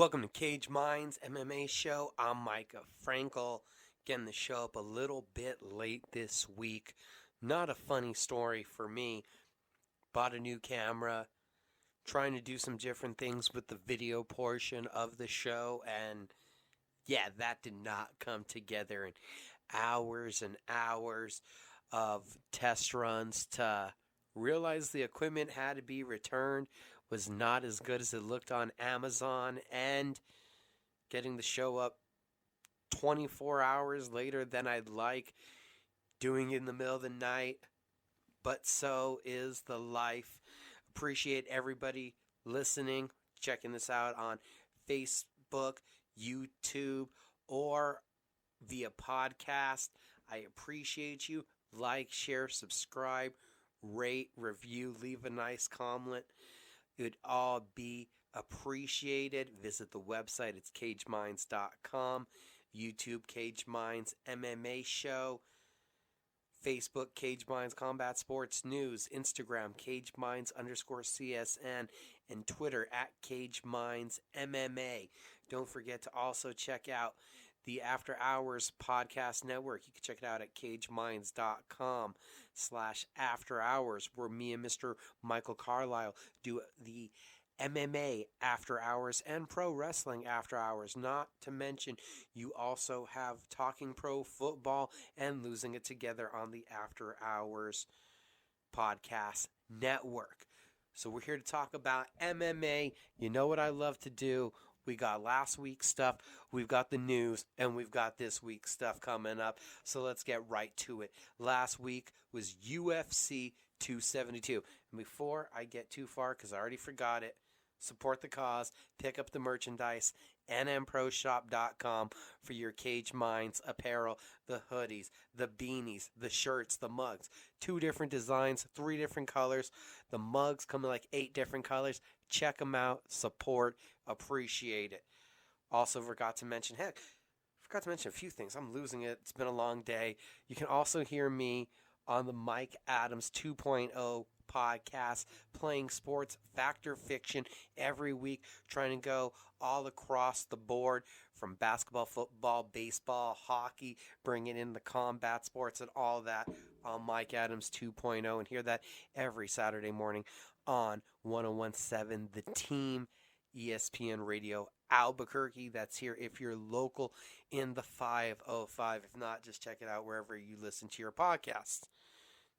Welcome to Cage Minds MMA show. I'm Mika Frankl. Getting the show up a little bit late this week. Not a funny story for me. Bought a new camera. Trying to do some different things with the video portion of the show. And yeah, that did not come together in hours and hours of test runs to realize the equipment had to be returned. Was not as good as it looked on Amazon, and getting the show up 24 hours later than I'd like, doing it in the middle of the night, but so is the life. Appreciate everybody listening, checking this out on Facebook, YouTube, or via podcast. I appreciate you. Like, share, subscribe, rate, review, leave a nice comment. It would all be appreciated. Visit the website. It's cageminds.com. YouTube, Cage Minds MMA Show. Facebook, Cage Minds Combat Sports News. Instagram, Cage Minds _CSN. And Twitter, @Cage Minds MMA. Don't forget to also check out the After Hours Podcast Network. You can check it out at cageminds.com/After Hours, where me and Mr. Michael Carlisle do the MMA After Hours and Pro Wrestling After Hours. Not to mention, you also have Talking Pro Football and Losing It Together on the After Hours Podcast Network. So we're here to talk about MMA. You know what I love to do. We got last week's stuff, we've got the news, and we've got this week's stuff coming up. So let's get right to it. Last week was UFC 272. And before I get too far, because I already forgot it, support the cause, pick up the merchandise, nmproshop.com for your Cage Minds apparel, the hoodies, the beanies, the shirts, the mugs. 2 different designs, 3 different colors. The mugs come in like 8 different colors. Check them out, support, appreciate it. Also forgot to mention a few things. I'm losing it. It's been a long day. You can also hear me on the Mike Adams 2.0 podcast, playing sports, fact or fiction, every week, trying to go all across the board, from basketball, football, baseball, hockey, bringing in the combat sports and all that on Mike Adams 2.0, and hear that every Saturday morning on 101.7 The Team, ESPN Radio Albuquerque. That's here if you're local in the 505. If not, just check it out wherever you listen to your podcasts.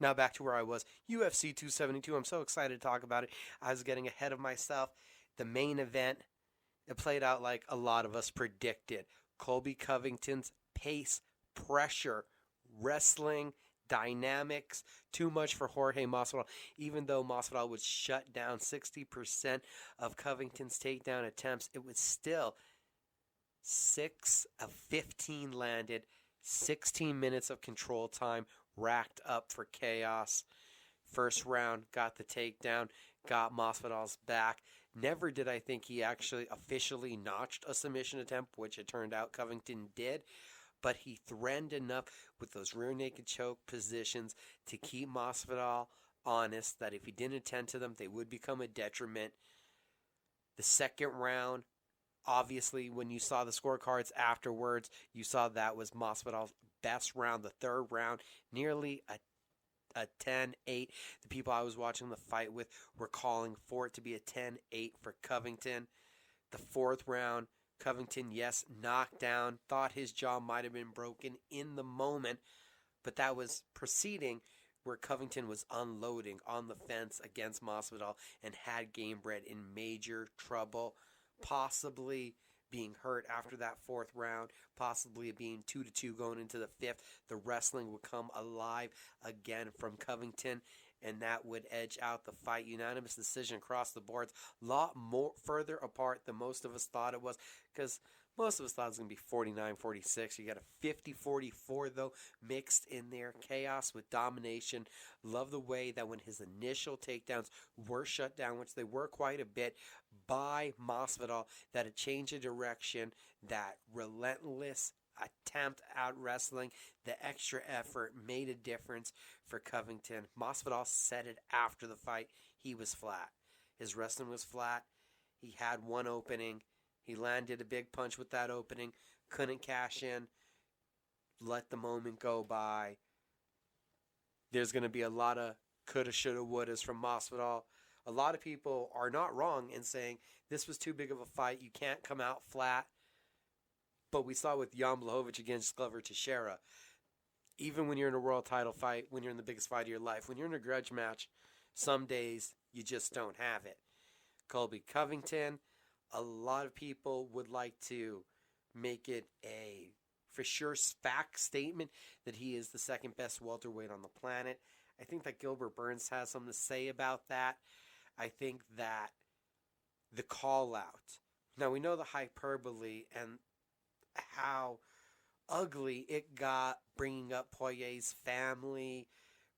Now back to where I was. UFC 272. I'm so excited to talk about it. I was getting ahead of myself. The main event, it played out like a lot of us predicted. Colby Covington's pace, pressure, wrestling, dynamics, too much for Jorge Masvidal. Even though Masvidal would shut down 60% of Covington's takedown attempts, it was still 6 of 15 landed, 16 minutes of control time racked up for chaos. First round, got the takedown, got Masvidal's back. Never did I think he actually officially notched a submission attempt, which it turned out Covington did. But he threatened enough with those rear naked choke positions to keep Masvidal honest that if he didn't attend to them, they would become a detriment. The second round, obviously, when you saw the scorecards afterwards, you saw that was Masvidal's best round. The third round, nearly a 10-8. The people I was watching the fight with were calling for it to be a 10-8 for Covington. The fourth round, Covington, yes, knocked down, thought his jaw might have been broken in the moment, but that was preceding where Covington was unloading on the fence against Masvidal and had Gamebred in major trouble, possibly being hurt after that fourth round, possibly being 2-2 going into the fifth. The wrestling would come alive again from Covington, and that would edge out the fight. Unanimous decision across the boards. A lot more further apart than most of us thought it was, because most of us thought it was going to be 49-46. You got a 50-44, though, mixed in there. Chaos with domination. Love the way that when his initial takedowns were shut down, which they were quite a bit, by Masvidal, that a change of direction, that relentless attempt at wrestling, the extra effort made a difference for Covington. Masvidal said it after the fight. He was flat. His wrestling was flat. He had one opening. He landed a big punch with that opening, couldn't cash in, let the moment go by. There's going to be a lot of coulda, shoulda, wouldas from Masvidal. A lot of people are not wrong in saying this was too big of a fight. You can't come out flat. But we saw with Jan Blachowicz against Glover Teixeira, even when you're in a world title fight, when you're in the biggest fight of your life, when you're in a grudge match, some days you just don't have it. Colby Covington, a lot of people would like to make it a for sure fact statement that he is the second best welterweight on the planet. I think that Gilbert Burns has something to say about that. I think that the call out. Now we know the hyperbole and how ugly it got, bringing up Poirier's family,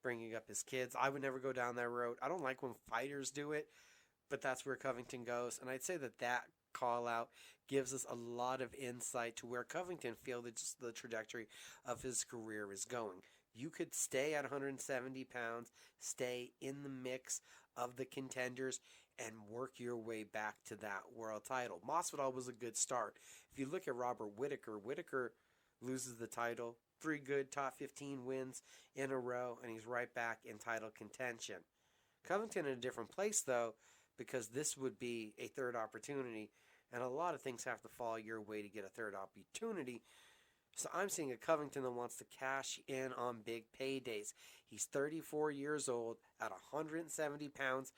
bringing up his kids. I would never go down that road. I don't like when fighters do it, but that's where Covington goes. And I'd say that call out gives us a lot of insight to where Covington feels that just the trajectory of his career is going. You could stay at 170 pounds, stay in the mix of the contenders, and work your way back to that world title. Masvidal was a good start. If you look at Robert Whittaker loses the title, 3 good top 15 wins in a row, and he's right back in title contention. Covington in a different place, though, because this would be a third opportunity, and a lot of things have to fall your way to get a third opportunity. So I'm seeing a Covington that wants to cash in on big paydays. He's 34 years old at 170 pounds.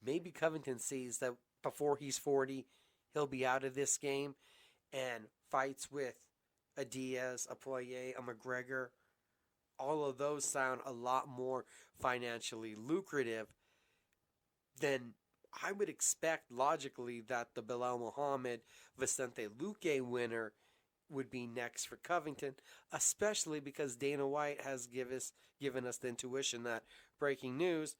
Maybe Covington sees that before he's 40, he'll be out of this game and fights with a Diaz, a Poirier, a McGregor. All of those sound a lot more financially lucrative than I would expect logically that the Belal Muhammad Vicente Luque winner would be next for Covington, especially because Dana White has given us the intuition that, breaking news,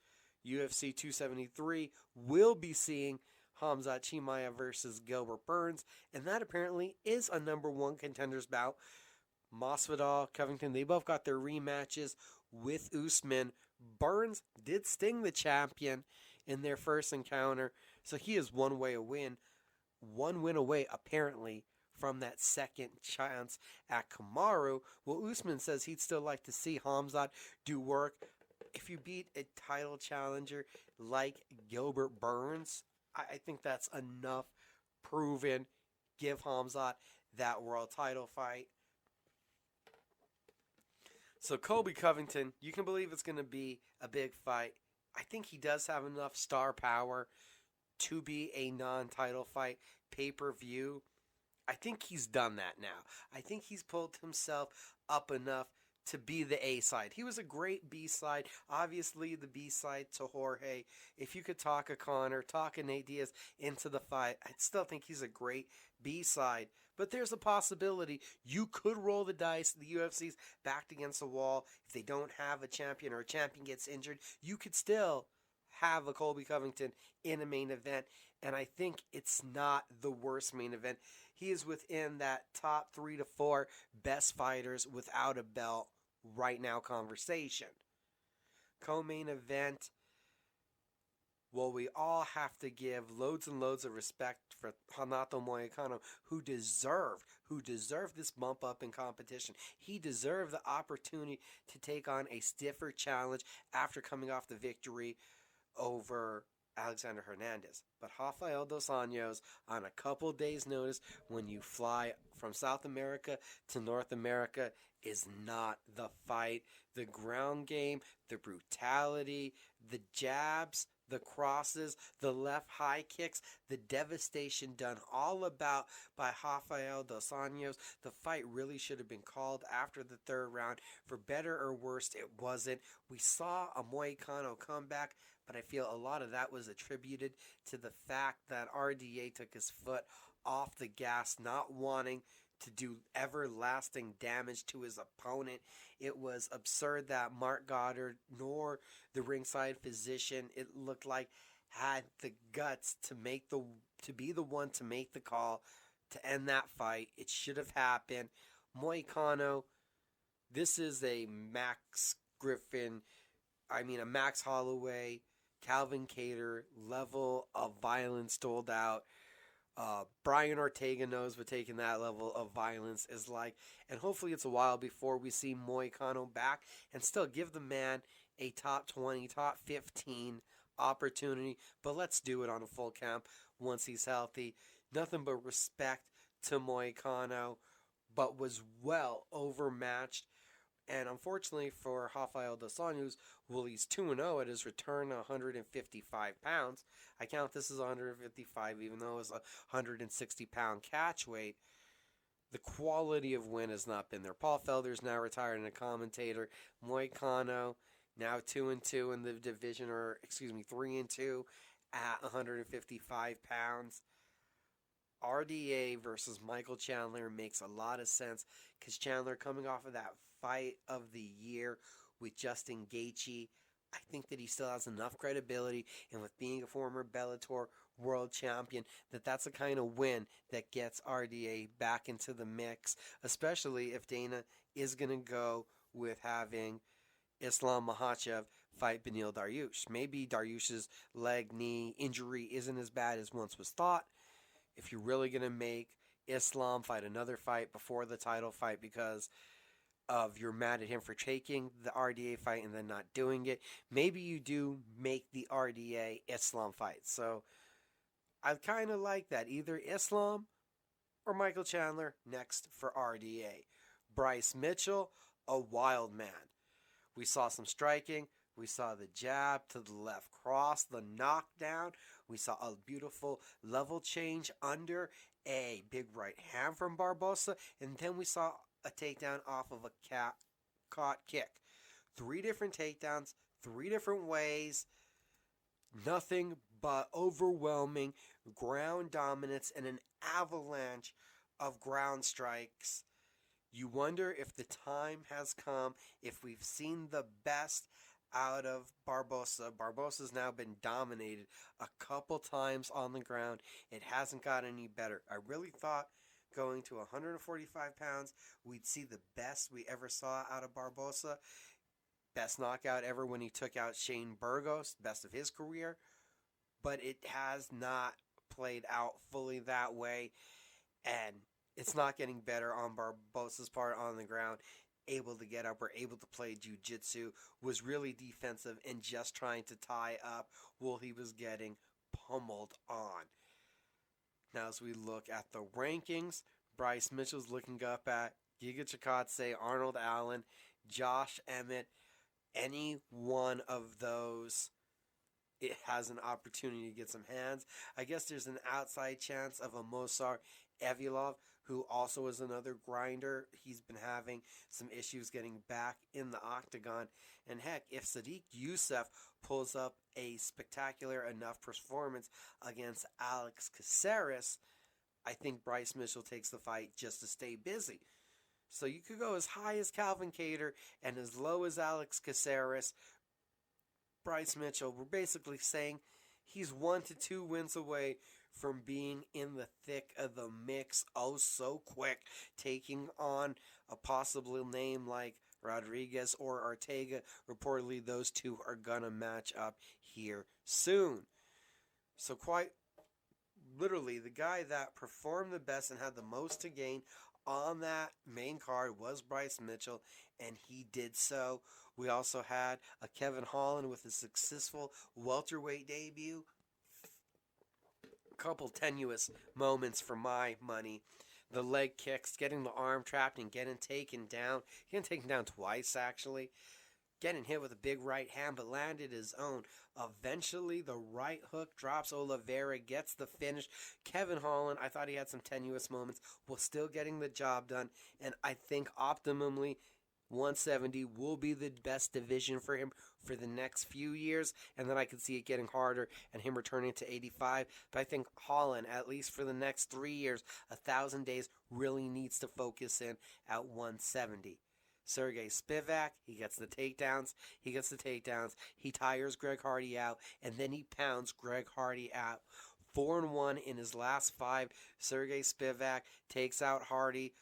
UFC 273 will be seeing Hamza Chimaya versus Gilbert Burns, and that apparently is a number one contenders bout. Masvidal, Covington, they both got their rematches with Usman. Burns did sting the champion in their first encounter, so he is one win away apparently from that second chance at Kamaru. Well, Usman says he'd still like to see Hamzat do work. If you beat a title challenger like Gilbert Burns, I think that's enough proven. Give Hamzat that world title fight. So Colby Covington, you can believe it's going to be a big fight. I think he does have enough star power to be a non-title fight pay-per-view. I think he's done that now. I think he's pulled himself up enough to be the A side. He was a great B side. Obviously, the B side to Jorge. If you could talk a Conor, talk a Nate Diaz into the fight, I'd still think he's a great B side. But there's a possibility you could roll the dice. The UFC's backed against the wall. If they don't have a champion or a champion gets injured, you could still have a Colby Covington in a main event. And I think it's not the worst main event. He is within that top 3 to 4 best fighters without a belt right now conversation. Co-main event. Well, we all have to give loads and loads of respect for Renato Moicano, who deserved this bump up in competition. He deserved the opportunity to take on a stiffer challenge after coming off the victory over Alexander Hernandez. But Rafael dos Anjos, on a couple days' notice, when you fly from South America to North America, is not the fight. The ground game, the brutality, the jabs, the crosses, the left high kicks, the devastation done all about by Rafael dos Anjos. The fight really should have been called after the third round. For better or worse, it wasn't. We saw a Moicano comeback, but I feel a lot of that was attributed to the fact that RDA took his foot off the gas, not wanting to do everlasting damage to his opponent. It was absurd that Mark Goddard nor the ringside physician, it looked like, had the guts to be the one to make the call to end that fight. It should have happened. Moicano, this is a Max Holloway, Calvin Kattar level of violence doled out. Brian Ortega knows what taking that level of violence is like, and hopefully it's a while before we see Moicano back and still give the man a top 20, top 15 opportunity. But let's do it on a full camp once he's healthy. Nothing but respect to Moicano, but was well overmatched. And unfortunately for Rafael dos Anjos, well, he's 2-0 at his return, 155 pounds. I count this as 155, even though it was a 160-pound catch weight. The quality of win has not been there. Paul Felder's now retired and a commentator. Moicano now 2-2 in the division, or 3-2 at 155 pounds. RDA versus Michael Chandler makes a lot of sense because Chandler, coming off of that fight of the year with Justin Gaethje, I think that he still has enough credibility, and with being a former Bellator world champion, that's the kind of win that gets RDA back into the mix, especially if Dana is going to go with having Islam Makhachev fight Beneil Dariush. Maybe Dariush's leg, knee injury isn't as bad as once was thought. If you're really going to make Islam fight another fight before the title fight because of you're mad at him for taking the RDA fight and then not doing it, maybe you do make the RDA Islam fight. So I kind of like that. Either Islam or Michael Chandler next for RDA. Bryce Mitchell, a wild man. We saw some striking. We saw the jab to the left cross, the knockdown. We saw a beautiful level change under, a big right hand from Barossa, and then we saw a takedown off of a caught kick. 3 different takedowns, 3 different ways. Nothing but overwhelming ground dominance and an avalanche of ground strikes. You wonder if the time has come, if we've seen the best out of Barossa. Barbosa's now been dominated a couple times on the ground. It hasn't got any better. I really thought going to 145 pounds, we'd see the best we ever saw out of Barossa. Best knockout ever when he took out Shane Burgos, best of his career. But it has not played out fully that way. And it's not getting better on Barbossa's part on the ground. Able to get up or able to play jiu-jitsu, was really defensive and just trying to tie up while he was getting pummeled on. Now as we look at the rankings, Bryce Mitchell's looking up at Giga Chikadze, Arnold Allen, Josh Emmett. Any one of those, it has an opportunity to get some hands. I guess there's an outside chance of a Mosar Evilov, who also is another grinder. He's been having some issues getting back in the octagon. And heck, if Sadiq Youssef pulls up a spectacular enough performance against Alex Caceres, I think Bryce Mitchell takes the fight just to stay busy. So you could go as high as Calvin Kattar and as low as Alex Caceres. Bryce Mitchell, we're basically saying he's 1 to 2 wins away from being in the thick of the mix so quick, taking on a possible name like Rodriguez or Ortega. Reportedly, those two are going to match up here soon. So quite literally, the guy that performed the best and had the most to gain on that main card was Bryce Mitchell, and he did so. We also had a Kevin Holland with a successful welterweight debut. Couple tenuous moments for my money. The leg kicks, getting the arm trapped and getting taken down. Getting taken down twice, actually. Getting hit with a big right hand, but landed his own. Eventually, the right hook drops Oliveira, gets the finish. Kevin Holland, I thought he had some tenuous moments, was still getting the job done. And I think optimally, 170 will be the best division for him for the next few years, and then I could see it getting harder and him returning to 85. But I think Holland, at least for the next 3 years, 1,000 days, really needs to focus in at 170. Sergey Spivak, he gets the takedowns. He tires Greg Hardy out, and then he pounds Greg Hardy out. 4-1 in his last 5. Sergey Spivak takes out Hardy,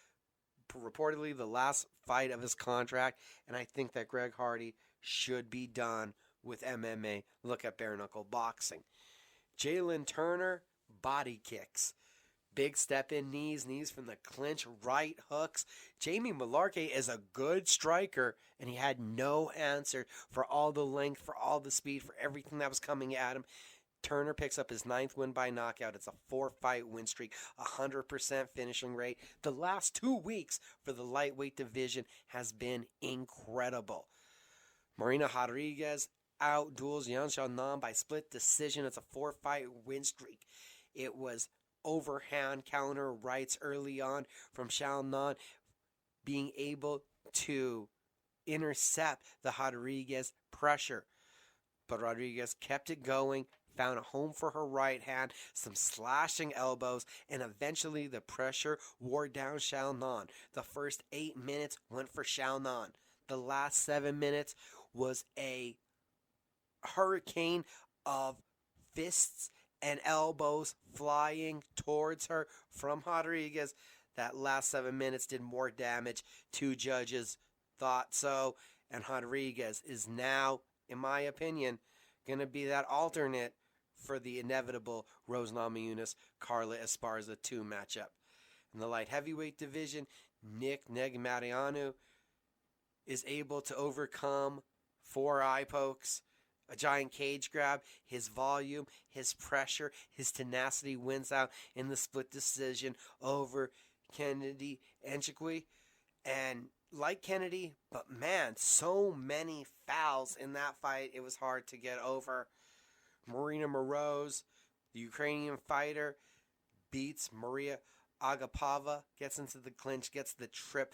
reportedly the last fight of his contract, and I think that Greg Hardy should be done with MMA. Look at bare knuckle boxing. Jalen Turner, body kicks. Big step in knees from the clinch, right hooks. Jamie Malarkey is a good striker, and he had no answer for all the length, for all the speed, for everything that was coming at him. Turner picks up his 9th win by knockout. It's a 4-fight win streak, 100% finishing rate. The last 2 weeks for the lightweight division has been incredible. Marina Rodriguez outduels Yan Xiaonan by split decision. It's a 4-fight win streak. It was overhand counter rights early on from Xiaonan, being able to intercept the Rodriguez pressure. But Rodriguez kept it going, found a home for her right hand, some slashing elbows, and eventually the pressure wore down Xiaonan. The first 8 minutes went for Xiaonan. The last 7 minutes was a hurricane of fists and elbows flying towards her from Rodriguez. That last 7 minutes did more damage. 2 judges thought so, and Rodriguez is now, in my opinion, going to be that alternate for the inevitable Rose Namajunas Carla Esparza 2 matchup. In the light heavyweight division, Nick Negumereanu is able to overcome 4 eye pokes, a giant cage grab. His volume, his pressure, his tenacity wins out in the split decision over Kennedy Nchekwi. And like Kennedy, but man, so many fouls in that fight, it was hard to get over. Marina Moroz, the Ukrainian fighter, beats Maria Agapova, gets into the clinch, gets the trip,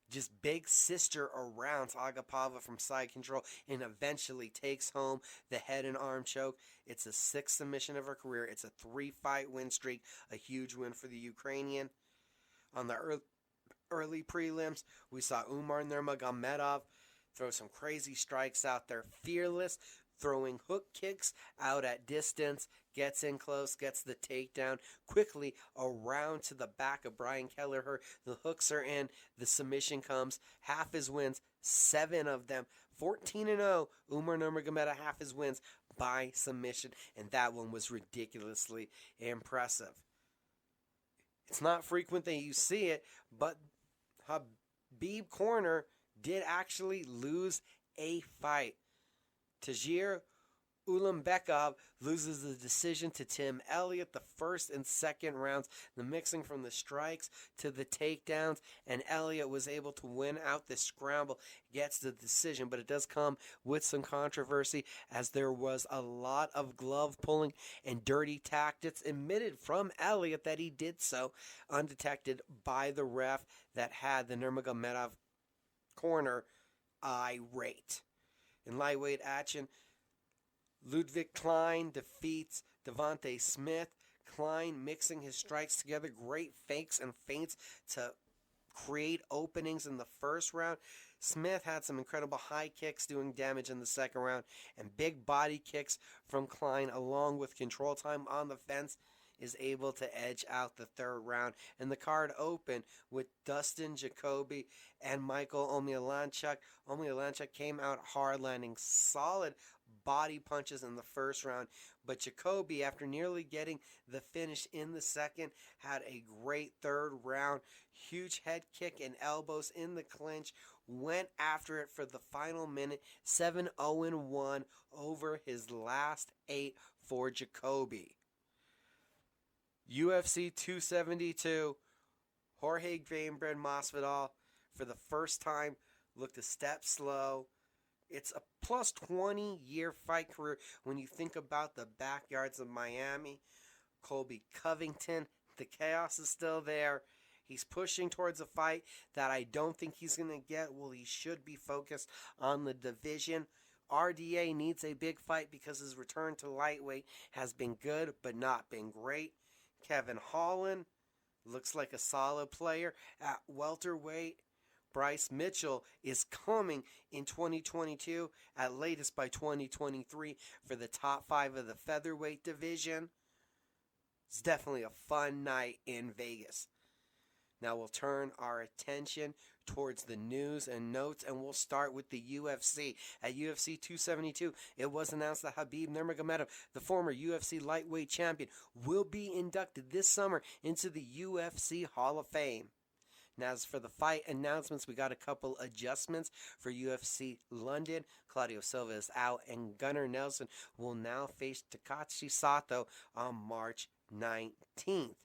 just big sister around Agapova from side control, and eventually takes home the head and arm choke. It's a 6th submission of her career. It's a 3-fight win streak, a huge win for the Ukrainian. On the early prelims, we saw Umar Nurmagomedov throw some crazy strikes out there, fearless, throwing hook kicks out at distance, gets in close, gets the takedown, quickly around to the back of Brian Kelleher. The hooks are in, the submission comes, half his wins, 7 of them, 14-0. Umar Nurmagomedov, half his wins by submission, and that one was ridiculously impressive. It's not frequent that you see it, but Khabib Corner did actually lose a fight. Tajir Ulanbekov loses the decision to Tim Elliott. The first and second rounds, the mixing from the strikes to the takedowns, and Elliott was able to win out the scramble, gets the decision, but it does come with some controversy as there was a lot of glove pulling and dirty tactics admitted from Elliott that he did so undetected by the ref that had the Nurmagomedov corner irate. In lightweight action, Ludwig Klein defeats Devante Smith. Klein mixing his strikes together, great fakes and feints to create openings in the first round. Smith had some incredible high kicks doing damage in the second round, and big body kicks from Klein along with control time on the fence is able to edge out the third round. And the card opened with Dustin Jacoby and Michael Omielanchuk. Omielanchuk came out hard, landing solid body punches in the first round, but Jacoby, after nearly getting the finish in the second, had a great third round. Huge head kick and elbows in the clinch, went after it for the final minute, 7-0-1 over his last 8 for Jacoby. UFC 272, Jorge Gamebred Masvidal, for the first time, looked a step slow. It's a plus 20-year fight career when you think about the backyards of Miami. Colby Covington, the chaos is still there. He's pushing towards a fight that I don't think he's going to get. Well, he should be focused on the division. RDA needs a big fight because his return to lightweight has been good but not been great. Kevin Holland looks like a solid player at welterweight. Bryce Mitchell is coming in 2022, at latest by 2023, for the top 5 of the featherweight division. It's definitely a fun night in Vegas. Now we'll turn our attention towards the news and notes, and we'll start with the UFC. At UFC 272, it was announced that Khabib Nurmagomedov, the former UFC lightweight champion, will be inducted this summer into the UFC Hall of Fame. Now, as for the fight announcements, we got a couple adjustments for UFC London. Claudio Silva is out, and Gunnar Nelson will now face Takashi Sato on March 19th.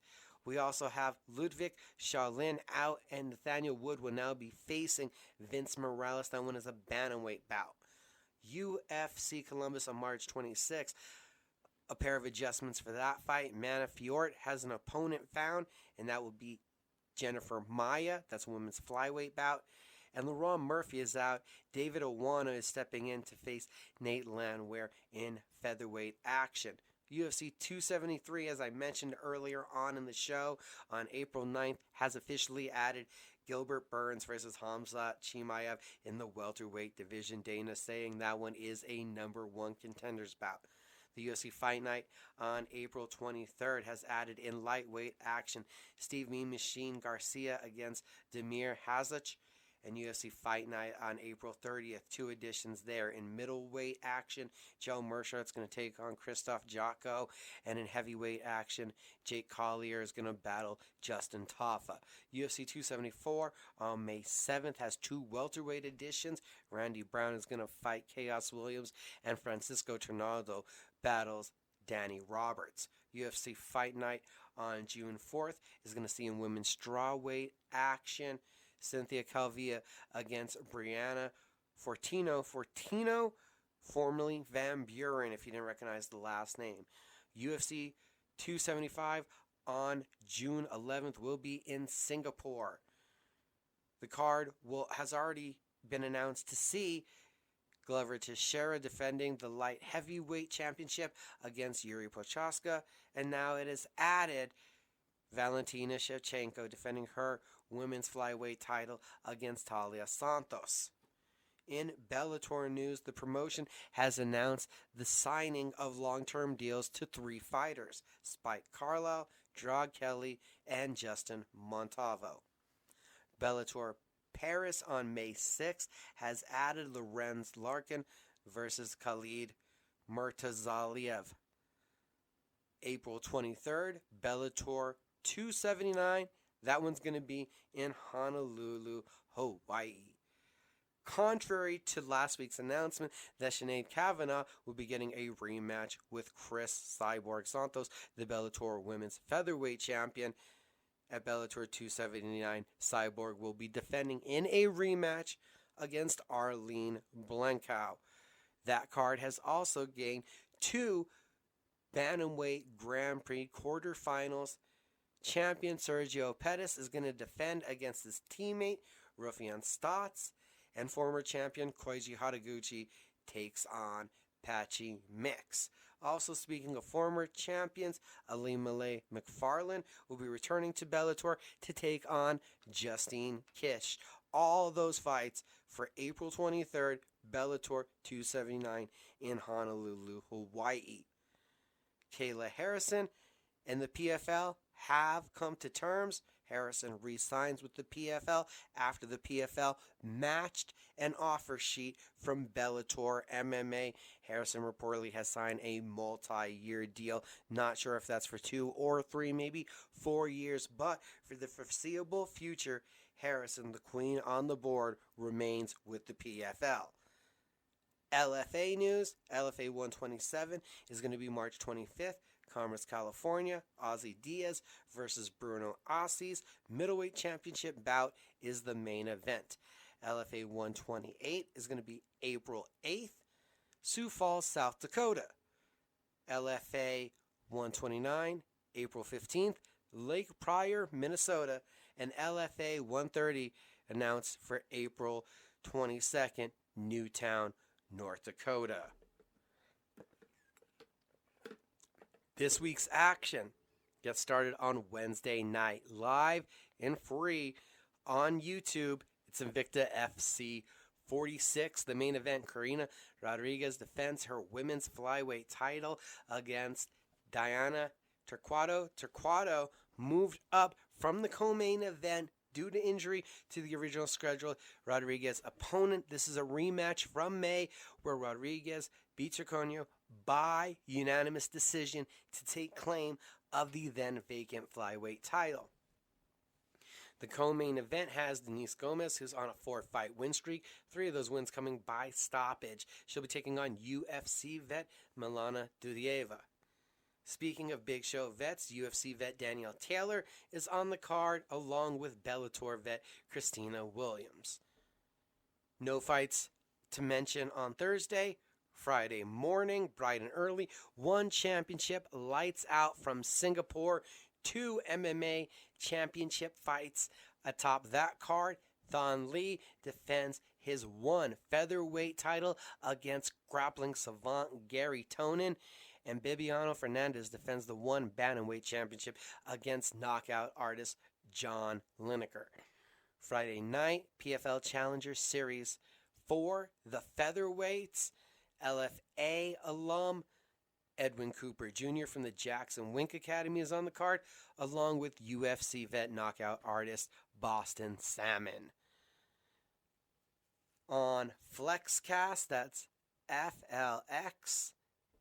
We also have Ludwig Shaolin out, and Nathaniel Wood will now be facing Vince Morales. That one is a bantamweight bout. UFC Columbus on March 26th. A pair of adjustments for that fight. Mana Fiort has an opponent found, and that will be Jennifer Maya. That's a women's flyweight bout. And Laurent Murphy is out. David Owana is stepping in to face Nate Landwehr in featherweight action. UFC 273, as I mentioned earlier on in the show, on April 9th, has officially added Gilbert Burns versus Hamza Chimaev in the welterweight division. Dana saying that one is a number one contenders bout. The UFC Fight Night on April 23rd has added in lightweight action Steve Mean Machine Garcia against Damir Hazic. And UFC Fight Night on April 30th, 2 additions there. In middleweight action, Joe Mershard's going to take on Christoph Jocko. And in heavyweight action, Jake Collier is going to battle Justin Taffa. UFC 274 on May 7th has 2 welterweight additions. Randy Brown is going to fight Chaos Williams, and Francisco Trinaldo battles Danny Roberts. UFC Fight Night on June 4th is going to see in women's strawweight action Cynthia Calvillo against Brianna Fortino. Fortino, formerly Van Buren, if you didn't recognize the last name. UFC 275 on June 11th will be in Singapore. The card has already been announced to see Glover Teixeira defending the light heavyweight championship against Yuri Prochazka, and now it is added Valentina Shevchenko defending her women's flyweight title against Talia Santos. In Bellator news, the promotion has announced the signing of long-term deals to 3 fighters: Spike Carlisle, Drog Kelly, and Justin Montalvo. Bellator Paris on May 6th has added Lorenz Larkin versus Khalid Murtazaliev. April 23rd, Bellator 279. That one's going to be in Honolulu, Hawaii. Contrary to last week's announcement that Sinead Kavanagh will be getting a rematch with Chris Cyborg Santos, the Bellator Women's Featherweight Champion, at Bellator 279, Cyborg will be defending in a rematch against Arlene Blancow. That card has also gained 2 Bantamweight Grand Prix quarterfinals. Champion Sergio Pettis is going to defend against his teammate Rufian Stotts, and former champion Koichi Haraguchi takes on Patchy Mix. Also, speaking of former champions, Ali Malay McFarlane will be returning to Bellator to take on Justine Kish. All those fights for April 23rd, Bellator 279 in Honolulu, Hawaii. Kayla Harrison and the PFL have come to terms. Harrison re-signs with the PFL after the PFL matched an offer sheet from Bellator MMA. Harrison reportedly has signed a multi-year deal. Not sure if that's for 2 or 3, maybe 4 years, but for the foreseeable future, Harrison, the queen on the board, remains with the PFL. LFA news, LFA 127 is going to be March 25th. Commerce, California. Ozzy Diaz versus Bruno Assis. Middleweight championship bout is the main event. LFA 128 is going to be April 8th. Sioux Falls, South Dakota. LFA 129, April 15th. Lake Pryor, Minnesota. And LFA 130 announced for April 22nd, Newtown, North Dakota. This week's action gets started on Wednesday night, live and free on YouTube. It's Invicta FC 46. The main event, Karina Rodriguez defends her women's flyweight title against Diana Turquato. Turquato moved up from the co-main event due to injury to the original schedule. Rodriguez' opponent. This is a rematch from May where Rodriguez beat Turconio by unanimous decision to take claim of the then vacant flyweight title. The co-main event has Denise Gomez, who's on a 4-fight win streak, 3 of those wins coming by stoppage. She'll be taking on UFC vet Milana Dudieva. Speaking of Big Show vets, UFC vet Danielle Taylor is on the card, along with Bellator vet Christina Williams. No fights to mention on Thursday. Friday morning, bright and early, one championship, lights out from Singapore, 2 MMA championship fights. Atop that card, Thon Lee defends his 1 featherweight title against grappling savant Gary Tonin. And Bibiano Fernandez defends the 1 bantamweight championship against knockout artist John Lineker. Friday night, PFL Challenger Series 4, the featherweights, LFA alum Edwin Cooper Jr. from the Jackson Wink Academy is on the card, along with UFC vet knockout artist Boston Salmon. On FlexCast, that's FLX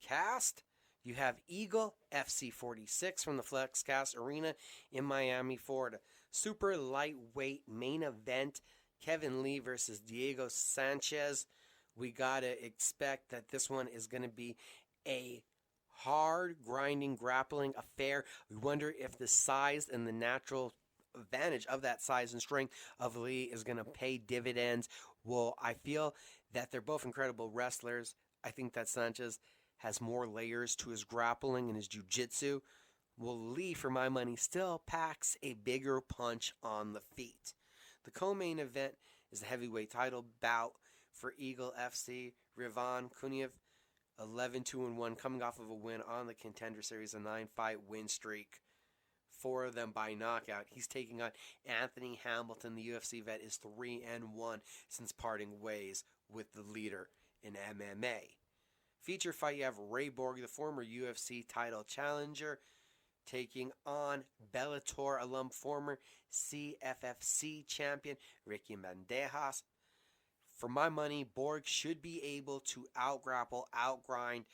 Cast, you have Eagle FC 46 from the FlexCast Arena in Miami, Florida. Super lightweight main event, Kevin Lee versus Diego Sanchez. We gotta expect that this one is going to be a hard, grinding, grappling affair. We wonder if the size and the natural advantage of that size and strength of Lee is going to pay dividends. Well, I feel that they're both incredible wrestlers. I think that Sanchez has more layers to his grappling and his jiu-jitsu. Well, Lee, for my money, still packs a bigger punch on the feet. The co-main event is the heavyweight title bout for Eagle FC. Rivan Kuniev, 11-2-1, coming off of a win on the Contender Series, a 9-fight win streak. 4 of them by knockout. He's taking on Anthony Hamilton. The UFC vet is 3-1 since parting ways with the leader in MMA. Feature fight, you have Ray Borg, the former UFC title challenger, taking on Bellator alum, former CFFC champion Ricky Bandejas. For my money, Borg should be able to out-grapple, out-grind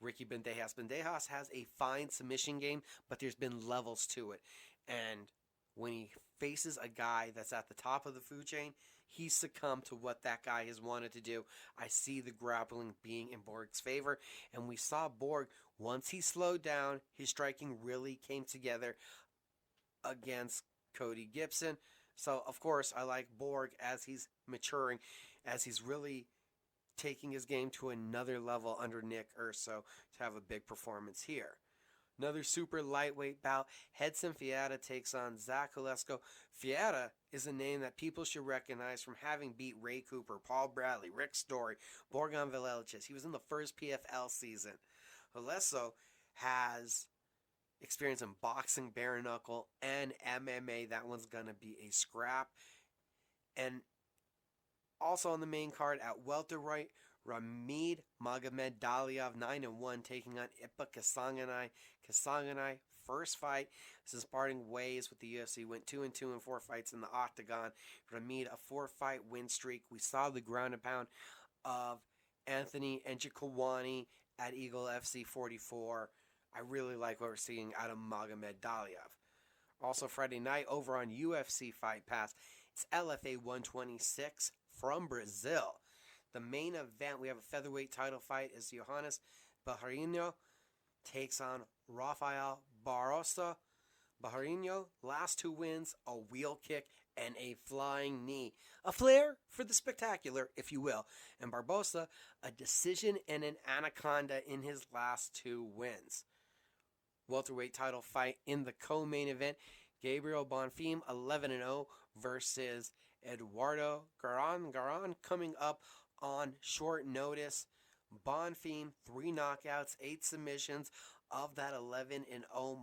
Ricky Bandejas. Bandejas has a fine submission game, but there's been levels to it. And when he faces a guy that's at the top of the food chain, he succumbed to what that guy has wanted to do. I see the grappling being in Borg's favor. And we saw Borg, once he slowed down, his striking really came together against Cody Gibson. So, of course, I like Borg as he's maturing, as he's really taking his game to another level under Nick Urso to have a big performance here. Another super lightweight bout, Hedson Fiata takes on Zack Olesko. Fiata is a name that people should recognize from having beat Ray Cooper, Paul Bradley, Rick Story, Borgan Veleliches. He was in the first PFL season. Olesko has experience in boxing, bare knuckle, and MMA. That one's going to be a scrap. And also on the main card at welterweight, Ramid Magomed Daliov, 9-1, taking on Ipa Kasanganay. Kasanganay, first fight since parting ways with the UFC, went 2-2 in 4 fights in the octagon. Ramid, a 4-fight win streak. We saw the ground and pound of Anthony Njokuani at Eagle FC 44. I really like what we're seeing out of Magomed Daliov. Also Friday night over on UFC Fight Pass, it's LFA 126 from Brazil. The main event, we have a featherweight title fight, is Johannes Bajarino takes on Rafael Barossa. Bajarino, last 2 wins, a wheel kick and a flying knee. A flair for the spectacular, if you will. And Barbosa, a decision and an anaconda in his last 2 wins. Welterweight title fight in the co-main event, Gabriel Bonfim, 11-0 versus Eduardo Garan. Garan coming up on short notice. Bonfim, 3 knockouts, 8 submissions of that 11-0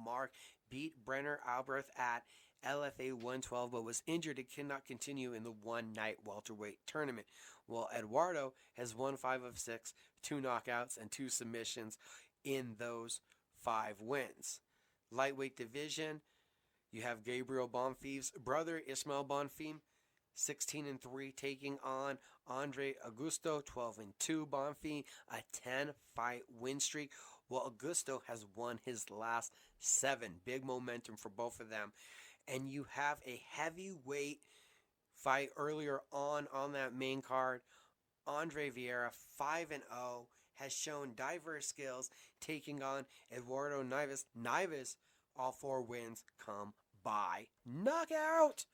mark. Beat Brenner Alberth at LFA 112, but was injured and cannot continue in the one-night welterweight tournament. Well, Eduardo has won 5 of 6, 2 knockouts, and 2 submissions in those 5 wins. Lightweight division, You have Gabriel Bonfim's brother, Ismail Bonfim, 16-3, taking on Andre Augusto, 12-2. Bonfim, a 10-fight win streak, while Augusto has won his last 7. Big momentum for both of them. And you have a heavyweight fight earlier on that main card. Andre Vieira, 5-0, has shown diverse skills, taking on Eduardo Neves. Neves, all 4 wins come by knockout.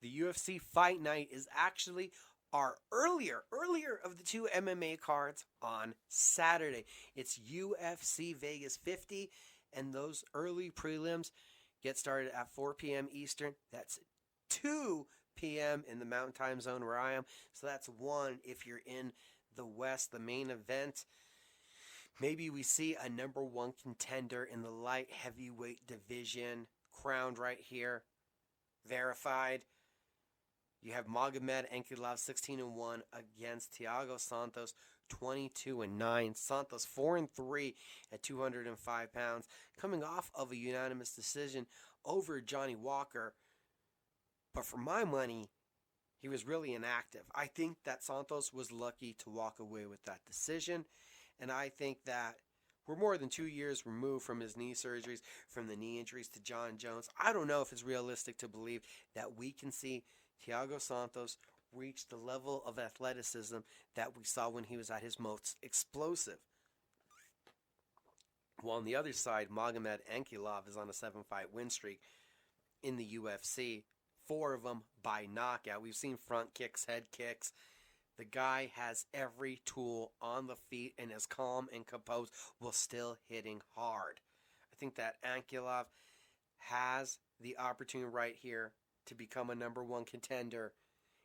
The UFC Fight Night is actually our earlier of the 2 MMA cards on Saturday. It's UFC Vegas 50, and those early prelims get started at 4 p.m. Eastern. That's 2 p.m. in the Mountain Time Zone where I am. So that's 1 if you're in the West. The main event, maybe we see a number 1 contender in the light heavyweight division crowned right here, verified. You have Magomed Ankalaev 16-1 against Thiago Santos 22-9. Santos 4-3 at 205 pounds, coming off of a unanimous decision over Johnny Walker. But for my money, he was really inactive. I think that Santos was lucky to walk away with that decision. And I think that we're more than 2 years removed from his knee surgeries, from the knee injuries to John Jones. I don't know if it's realistic to believe that we can see Thiago Santos reach the level of athleticism that we saw when he was at his most explosive. While on the other side, Magomed Ankalaev is on a 7-fight win streak in the UFC. 4 of them by knockout. We've seen front kicks, head kicks. The guy has every tool on the feet and is calm and composed while still hitting hard. I think that Ankalaev has the opportunity right here to become a number 1 contender.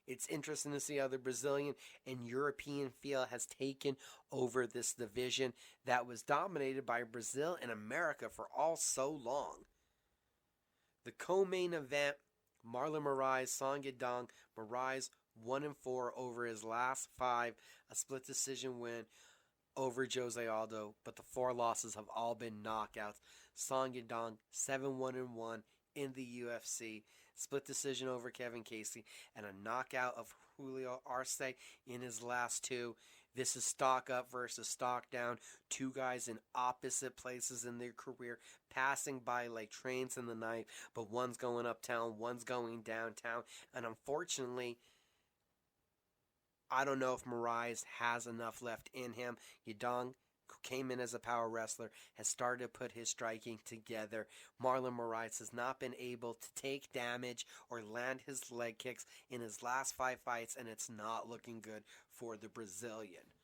It's interesting to see how the Brazilian and European field has taken over this division that was dominated by Brazil and America for all so long. The co-main event, Marlon Moraes, Song Yadong. Moraes 1-4 over his last 5, a split decision win over Jose Aldo, but the 4 losses have all been knockouts. Song Yadong 7-1-1 in the UFC, split decision over Kevin Casey, and a knockout of Julio Arce in his last 2. This is stock up versus stock down. 2 guys in opposite places in their career, passing by like trains in the night, but one's going uptown, one's going downtown. And unfortunately, I don't know if Moraes has enough left in him. Yadong, who came in as a power wrestler, has started to put his striking together. Marlon Moraes has not been able to take damage or land his leg kicks in his last 5 fights, and it's not looking good for the Brazilian.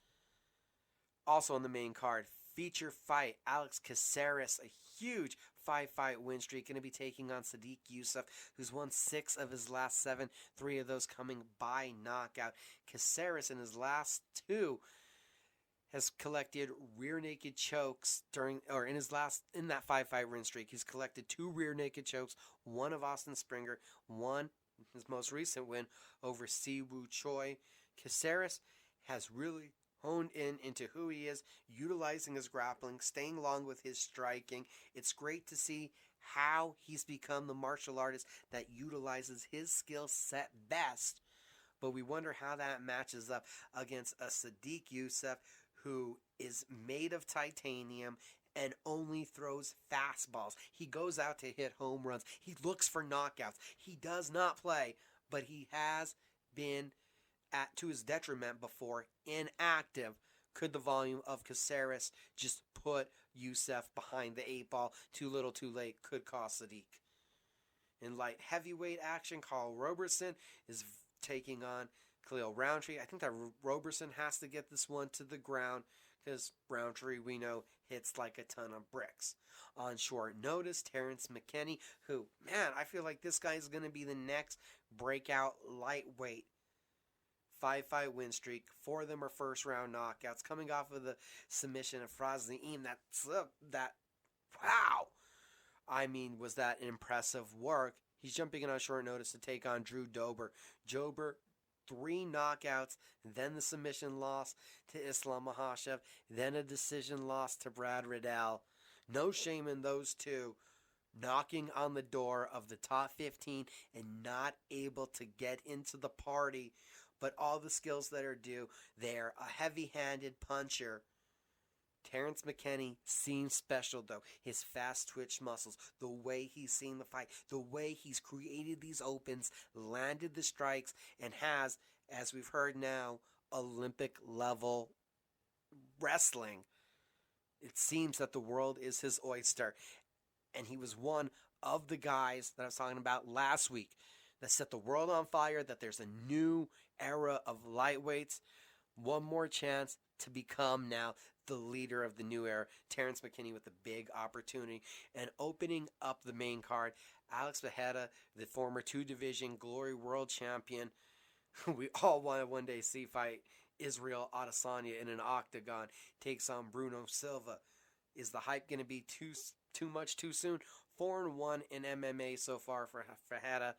Also on the main card, feature fight, Alex Caceres, a huge 5-fight win streak, going to be taking on Sadiq Youssef, who's won 6 of his last 7, 3 of those coming by knockout. Caceres in his last 2 has collected rear naked chokes in that 5-fight win streak. He's collected 2 rear naked chokes, 1 of Austin Springer, 1 his most recent win over Siwoo Choi. Caceres has really honed into who he is, utilizing his grappling, staying long with his striking. It's great to see how he's become the martial artist that utilizes his skill set best. But we wonder how that matches up against a Sadiq Youssef who is made of titanium and only throws fastballs. He goes out to hit home runs. He looks for knockouts. He does not play, but he has been, to his detriment before, inactive. Could the volume of Caceres just put Youssef behind the 8 ball? Too little too late, could cost Sadiq. In light heavyweight action, Carl Roberson is taking on Cleo Roundtree. I think that Roberson has to get this one to the ground because Roundtree, we know, hits like a ton of bricks. On short notice, Terence Mckenney, who, man, I feel like this guy is going to be the next breakout lightweight. 5-fight win streak. 4 of them are first-round knockouts. Coming off of the submission of Fraz Naeem, wow! I mean, was that impressive work? He's jumping in on short notice to take on Drew Dober. Dober, 3 knockouts, then the submission loss to Islam Makhachev, then a decision loss to Brad Riddell. No shame in those 2. knocking on the door of the top 15 and not able to get into the party, but all the skills that are due. They're a heavy-handed puncher. Terence Mckenney seems special, though. His fast twitch muscles, the way he's seen the fight, the way he's created these opens, landed the strikes, and has, as we've heard now, Olympic-level wrestling. It seems that the world is his oyster. And he was one of the guys that I was talking about last week that set the world on fire, that there's a new era of lightweights. One more chance to become now the leader of the new era. Terence Mckenney with a big opportunity. And opening up the main card, Alex Fajeta, the former 2-division Glory World Champion, who we all want to one day see fight Israel Adesanya in an octagon, takes on Bruno Silva. Is the hype going to be too much too soon? 4-1 in MMA so far for Fajeta.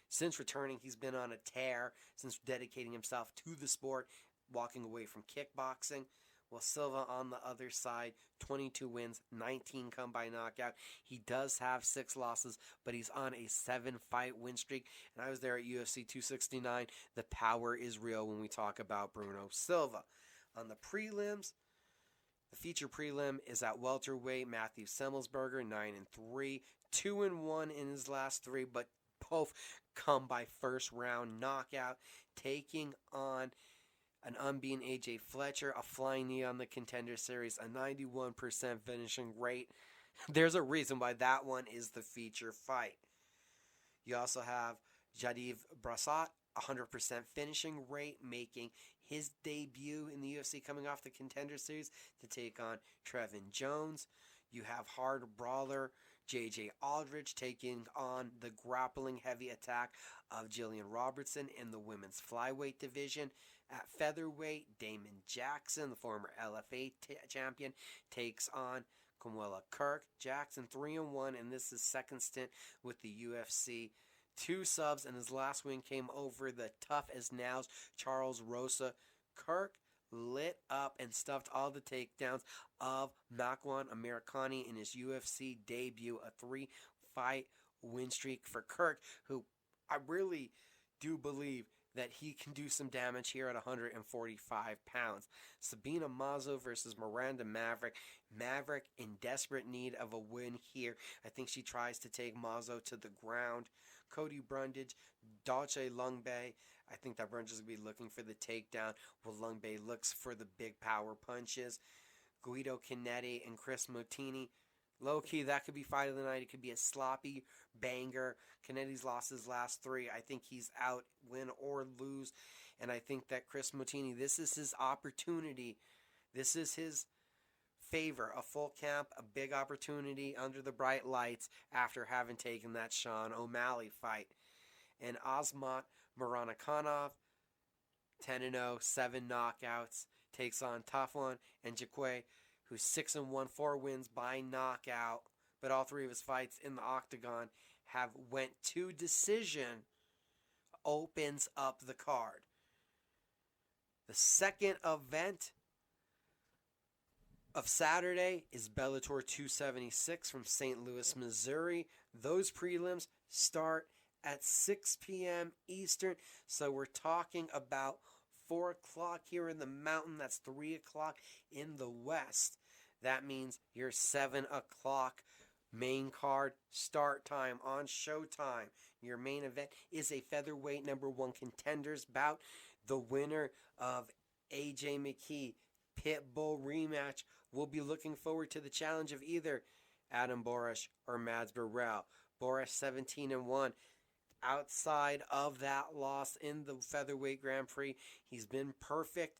Since returning, he's been on a tear since dedicating himself to the sport, walking away from kickboxing. While Silva on the other side, 22 wins, 19 come by knockout. He does have 6 losses, but he's on a 7-fight win streak. And I was there at UFC 269. The power is real when we talk about Bruno Silva. On the prelims, the feature prelim is at welterweight. Matthew Semmelsberger, 9-3, 2-1 in his last 3, but both come by first round knockout, taking on an unbeaten AJ Fletcher, a flying knee on the Contender Series, a 91% finishing rate. There's a reason why that one is the feature fight. You also have Jadiv Brasat, 100% finishing rate, making his debut in the UFC coming off the Contender Series to take on Trevin Jones. You have hard brawler J.J. Aldridge taking on the grappling heavy attack of Jillian Robertson in the women's flyweight division. At featherweight, Damon Jackson, the former LFA champion, takes on Kamala Kirk. Jackson 3-1, and this is his second stint with the UFC. 2 subs, and his last win came over the tough-as-nails Charles Rosa. Kirk lit up and stuffed all the takedowns of Makwan Amirkhani in his UFC debut, a 3-fight win streak for Kirk, who I really do believe that he can do some damage here at 145 pounds. Sabina Mazo versus Miranda Maverick. Maverick in desperate need of a win here. I think she tries to take Mazo to the ground. Cody Brundage, Dolce Lungbae. I think that Brundage is going to be looking for the takedown, while Lungbae looks for the big power punches. Guido Canetti and Chris Motini. Low-key, that could be fight of the night. It could be a sloppy banger. Canetti's lost his last 3. I think he's out, win or lose. And I think that Chris Motini, this is his opportunity. This is his favor. A full camp, a big opportunity under the bright lights after having taken that Sean O'Malley fight. And Asmat Muranakanov, 10-0, 7 knockouts, takes on Tafwan and Jakwe, who's 6-1, 4 wins by knockout, but all 3 of his fights in the octagon have went to decision, opens up the card. The second event of Saturday is Bellator 276 from St. Louis, Missouri. Those prelims start at 6 p.m. Eastern, so we're talking about 4 o'clock here in the mountain. That's 3 o'clock in the west. That means your 7 o'clock main card start time on Showtime. Your main event is a featherweight number 1 contenders bout. The winner of AJ McKee Pitbull rematch will be looking forward to the challenge of either Adam Borish or Mads Burrell. Borish 17-1. Outside of that loss in the featherweight Grand Prix, he's been perfect.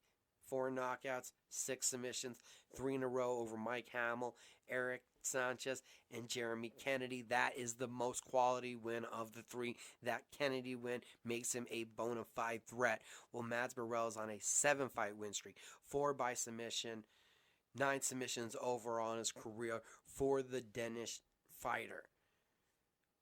4 knockouts, 6 submissions, 3 in a row over Mike Hamill, Eric Sanchez, and Jeremy Kennedy. That is the most quality win of the 3. That Kennedy win makes him a bona fide threat. Well, Mads Burrell is on a 7-fight win streak, 4 by submission, 9 submissions overall in his career for the Danish fighter.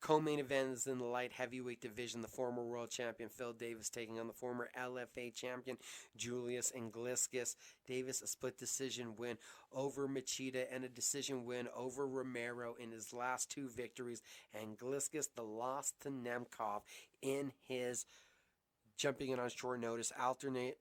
Co-main event is in the light heavyweight division. The former world champion Phil Davis taking on the former LFA champion Julius Ingliskus. Davis a split decision win over Machida and a decision win over Romero in his last 2 victories. And Ingliskus the loss to Nemkov in his jumping in on short notice, alternate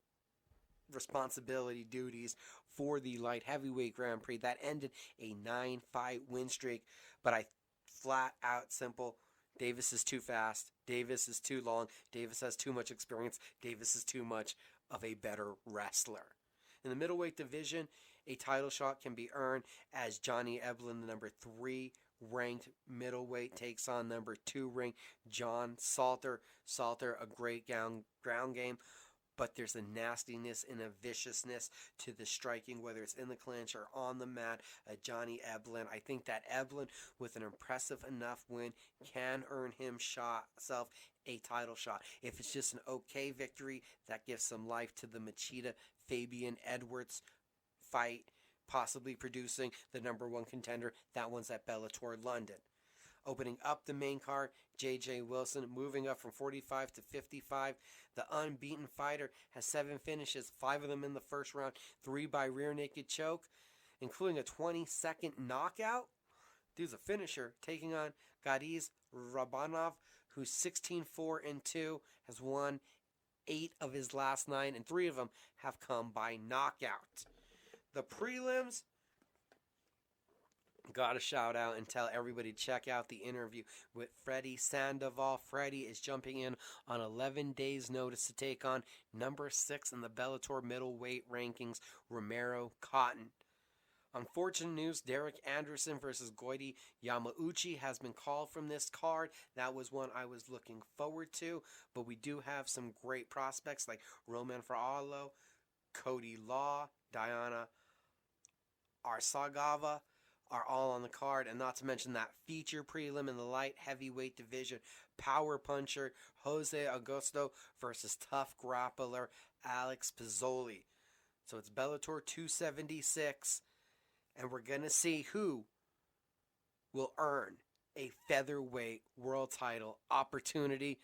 responsibility duties for the light heavyweight Grand Prix. That ended a 9-fight win streak, but I flat out simple. Davis is too fast. Davis is too long. Davis has too much experience. Davis is too much of a better wrestler. In the middleweight division, a title shot can be earned as Johnny Eblen, the number 3 ranked middleweight, takes on number 2 ranked John Salter. Salter, a great ground game, but there's a nastiness and a viciousness to the striking, whether it's in the clinch or on the mat. Johnny Eblen, I think that Eblen, with an impressive enough win, can earn himself a title shot. If it's just an okay victory, that gives some life to the Machida Fabian Edwards fight, possibly producing the number 1 contender. That one's at Bellator London. Opening up the main card, J.J. Wilson moving up from 45 to 55. The unbeaten fighter has 7 finishes, 5 of them in the first round, 3 by rear naked choke, including a 22nd knockout. Dude's a finisher, taking on Gadiz Rabanov, who's 16-4-2, has won 8 of his last 9, and 3 of them have come by knockout. The prelims, gotta shout out and tell everybody check out the interview with Freddie Sandoval. Freddie is jumping in on 11 days notice to take on number 6 in the Bellator middleweight rankings, Romero Cotton. Unfortunate news, Derek Anderson versus Goiti Yamauchi has been called from this card. That was one I was looking forward to, but we do have some great prospects like Roman Fraalo, Cody Law, Diana Arsagava are all on the card, and not to mention that feature prelim in the light heavyweight division, power puncher Jose Augusto versus tough grappler Alex Pizzoli. So it's Bellator 276, and we're going to see who will earn a featherweight world title opportunity.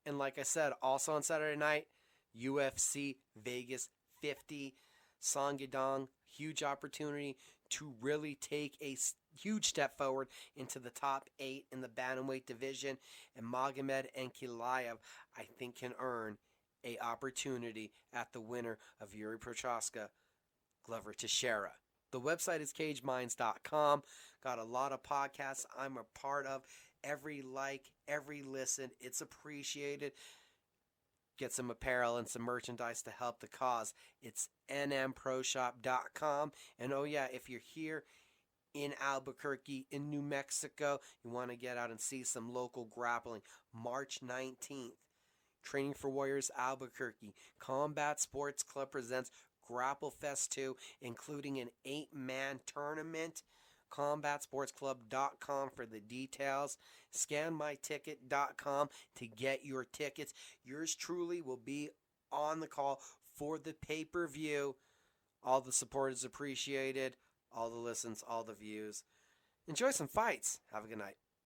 And like I said, also on Saturday night, UFC Vegas 50, Song Yadong, huge opportunity to really take a huge step forward into the top 8 in the bantamweight division. And Magomed Ankalaev, I think, can earn a opportunity at the winner of Yuri Prochaska, Glover Teixeira. The website is cageminds.com. Got a lot of podcasts I'm a part of. Every like, every listen, it's appreciated. Get some apparel and some merchandise to help the cause. It's nmproshop.com. And oh yeah, if you're here in Albuquerque, in New Mexico, you want to get out and see some local grappling, March 19th. Training for Warriors Albuquerque. Combat Sports Club presents Grapple Fest 2, including an 8-man tournament. CombatSportsClub.com for the details. ScanMyTicket.com to get your tickets. Yours truly will be on the call for the pay-per-view. All the support is appreciated. All the listens, all the views. Enjoy some fights. Have a good night.